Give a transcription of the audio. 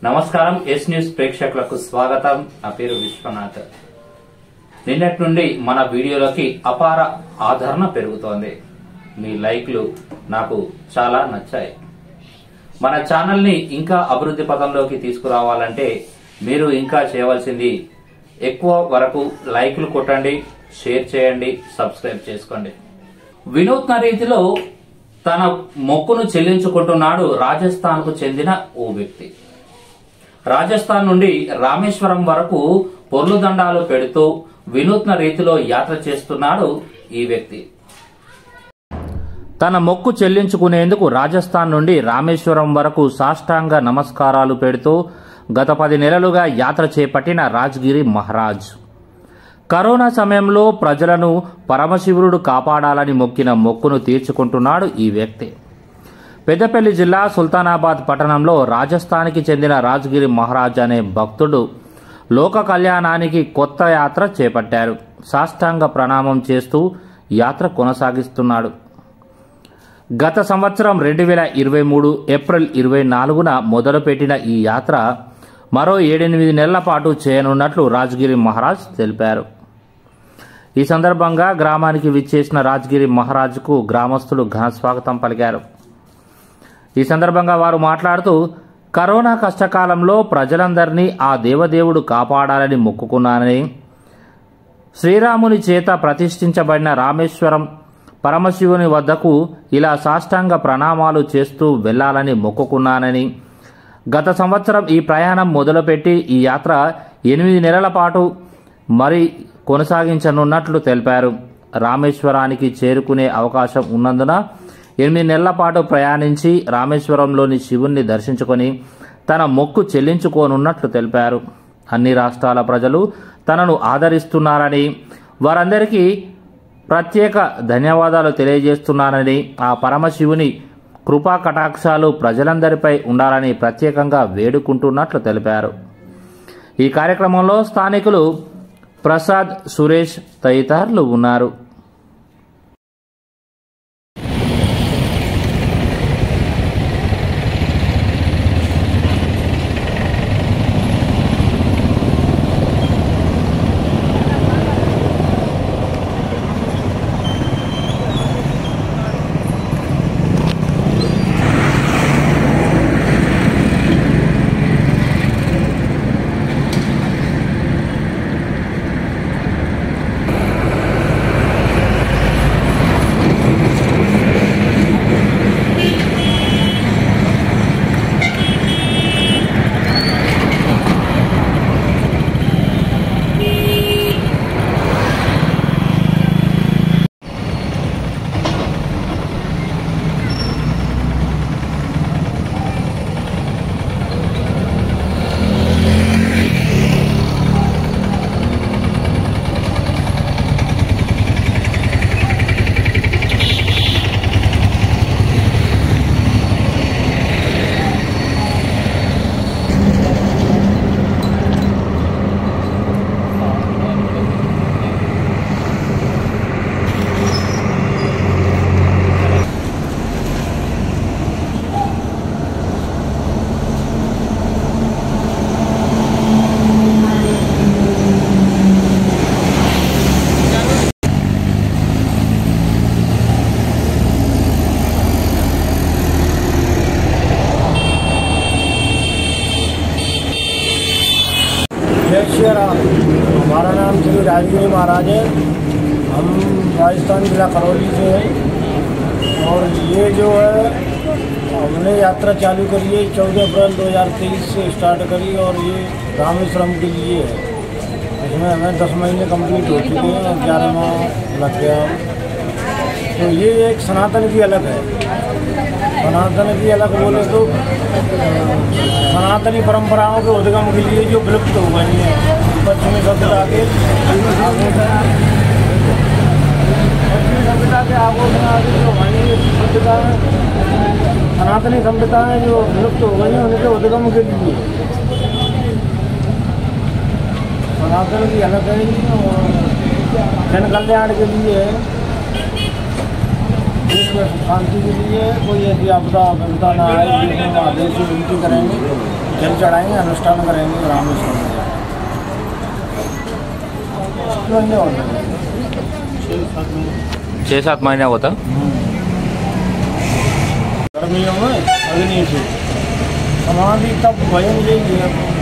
నమస్కారం yes news ప్రేక్షకులకు స్వాగతం. నా పేరు విశ్వనాథ్. నిన్నటి నుండి మన వీడియోలకి అపార ఆదరణ పెరుగుతోంది. మీ లైక్లు నాకు చాలా నచ్చాయి. మన ఛానల్ ని ఇంకా అభివృద్ధి పథంలోకి తీసుకురావాలంటే మీరు ఇంకా చేయవలసింది ఎక్కువ వరకు లైక్లు కొట్టండి, షేర్ చేయండి, సబ్స్క్రైబ్ చేసుకోండి. వినూత్న రీతిలో తన మొక్కును చెల్లించుకుంటున్నాడు రాజస్థాన్ కు చెందిన ఓ వ్యక్తి. రాజస్థాన్ నుండి రామేశ్వరం వరకు పొర్లు దండాలు పెడుతూ వినూత్న రీతిలో యాత్ర చేస్తున్నాడు ఈ వ్యక్తి. తన మొక్కు చెల్లించుకునేందుకు రాజస్థాన్ నుండి రామేశ్వరం వరకు సాష్టాంగ నమస్కారాలు పెడుతూ గత 10 నెలలుగా యాత్ర చేపట్టిన రాజ్గిరి మహారాజ్ కరోనా సమయంలో ప్రజలను పరమశివుడు కాపాడాలని మొక్కిన మొక్కును తీర్చుకుంటున్నాడు ఈ వ్యక్తి. పెద్దపల్లి జిల్లా సుల్తానాబాద్ పట్టణంలో రాజస్థాన్కి చెందిన రాజ్గిరి మహారాజ్ అనే భక్తుడు లోక కళ్యాణానికి కొత్త యాత్ర చేపట్టారు. సాష్టాంగ ప్రణామం చేస్తూ యాత్ర కొనసాగిస్తున్నాడు. గత సంవత్సరం 2023 ఏప్రిల్ 24న మొదలుపెట్టిన ఈ యాత్ర మరో 7-8 నెలల పాటు చేయనున్నట్లు రాజ్గిరి మహారాజ్ తెలిపారు. ఈ సందర్భంగా గ్రామానికి విచ్చేసిన రాజ్గిరి మహారాజ్కు గ్రామస్తులు ఘన స్వాగతం పలికారు. ఈ సందర్భంగా వారు మాట్లాడుతూ, కరోనా కష్టకాలంలో ప్రజలందరినీ ఆ దేవదేవుడు కాపాడాలని మొక్కుకున్నానని, శ్రీరాముని చేత ప్రతిష్ఠించబడిన రామేశ్వరం పరమశివుని వద్దకు ఇలా సాష్టాంగ ప్రణామాలు చేస్తూ వెళ్లాలని మొక్కుకున్నానని, గత సంవత్సరం ఈ ప్రయాణం మొదలుపెట్టి ఈ యాత్ర 8 నెలల పాటు మరి కొనసాగించనున్నట్లు తెలిపారు. రామేశ్వరానికి చేరుకునే అవకాశం ఉన్నందున 8 నెలల పాటు ప్రయాణించి రామేశ్వరంలోని శివుణ్ణి దర్శించుకొని తన మొక్కు చెల్లించుకోనున్నట్లు తెలిపారు. అన్ని రాష్ట్రాల ప్రజలు తనను ఆదరిస్తున్నారని, వారందరికీ ప్రత్యేక ధన్యవాదాలు తెలియజేస్తున్నానని, ఆ పరమశివుని కృపా కటాక్షాలు ప్రజలందరిపై ఉండాలని ప్రత్యేకంగా వేడుకుంటున్నట్లు తెలిపారు. ఈ కార్యక్రమంలో స్థానికులు ప్రసాద్, సురేష్ తదితరులు ఉన్నారు. हमारा नाम श्री राजगिरी महाराज है। हम राजस्थान जिला करौली से हैं और ये जो है हमने यात्रा चालू करी है 14 अप्रैल 2023 से स्टार्ट करी और ये रामेश्वरम के लिए है। इसमें हमें 10 महीने कंप्लीट हो चुके हैं और 11 माह लग गया। तो ये एक सनातन की अलग है। सनातन की अलग बोले तो सनातनी परंपराओं के उद्गम के लिए जो विलुप्त हो गई है पश्चिमी सभ्यता के आगोश आगे जो हमारी सभ्यता है, सनातनी सभ्यताएँ जो विलुप्त हो गई हैं उनके उद्गम के लिए सनातन की अलग है और जन कल्याण के लिए है। विश्व शांति के लिए कोई ऐसी आपदा विपदा न आए, इसमें महादेव से विनती करेंगे, जल चढ़ाएंगे, अनुष्ठान करेंगे रामेश्वर में। और 6-7 महीने होता। गर्मियों में अग्नि से समाधि तब भजन यही है।